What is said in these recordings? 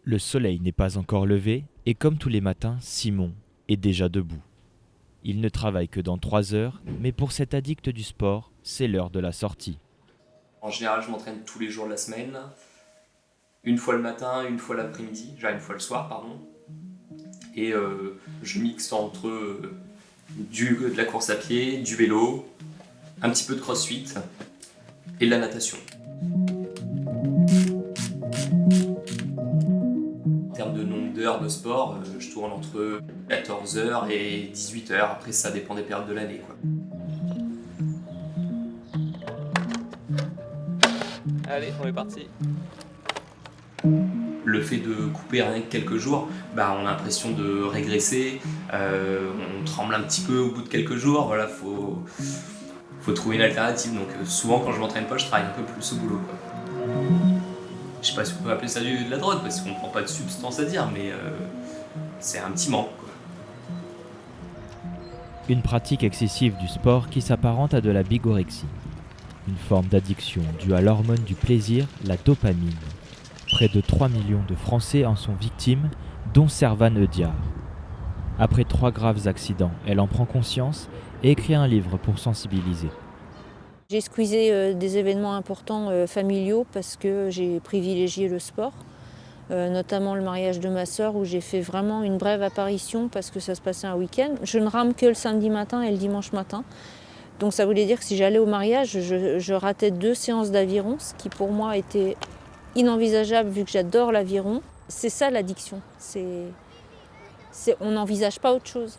Le soleil n'est pas encore levé et comme tous les matins, Simon est déjà debout. Il ne travaille que dans 3 heures, mais pour cet addict du sport, c'est l'heure de la sortie. En général, je m'entraîne tous les jours de la semaine, une fois le matin, une fois l'après-midi, une fois le soir, pardon. Et je mixe entre de la course à pied, du vélo, un petit peu de crossfit et de la natation. En termes de nombre d'heures de sport, je tourne entre 14 heures et 18 heures. Après, ça dépend des périodes de l'année, quoi. Allez, on est parti. Le fait de couper rien que quelques jours, on a l'impression de régresser, on tremble un petit peu au bout de quelques jours, voilà, faut trouver une alternative. Donc souvent quand je m'entraîne pas, je travaille un peu plus au boulot, quoi. Je sais pas si on peut appeler ça de la drogue, parce qu'on prend pas de substance à dire, mais c'est un petit manque, quoi. Une pratique excessive du sport qui s'apparente à de la bigorexie. Une forme d'addiction due à l'hormone du plaisir, la dopamine. Près de 3 millions de Français en sont victimes, dont Servane Eudiard. Après 3 graves accidents, elle en prend conscience et écrit un livre pour sensibiliser. J'ai squeezé des événements importants familiaux parce que j'ai privilégié le sport, notamment le mariage de ma sœur où j'ai fait vraiment une brève apparition parce que ça se passait un week-end. Je ne rame que le samedi matin et le dimanche matin. Donc ça voulait dire que si j'allais au mariage, je ratais 2 séances d'aviron, ce qui pour moi était inenvisageable vu que j'adore l'aviron. C'est ça l'addiction, on n'envisage pas autre chose.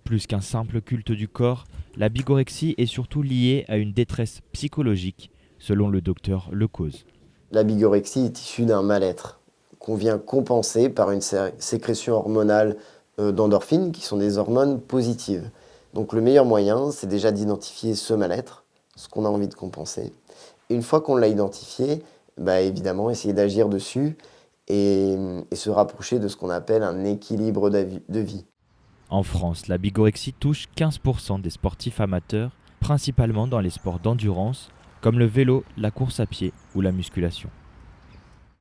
Plus qu'un simple culte du corps, la bigorexie est surtout liée à une détresse psychologique, selon le docteur Lecause. La bigorexie est issue d'un mal-être qu'on vient compenser par une sécrétion hormonale d'endorphines, qui sont des hormones positives. Donc le meilleur moyen, c'est déjà d'identifier ce mal-être, ce qu'on a envie de compenser. Et une fois qu'on l'a identifié, évidemment, essayer d'agir dessus et se rapprocher de ce qu'on appelle un équilibre de vie. En France, la bigorexie touche 15% des sportifs amateurs, principalement dans les sports d'endurance, comme le vélo, la course à pied ou la musculation.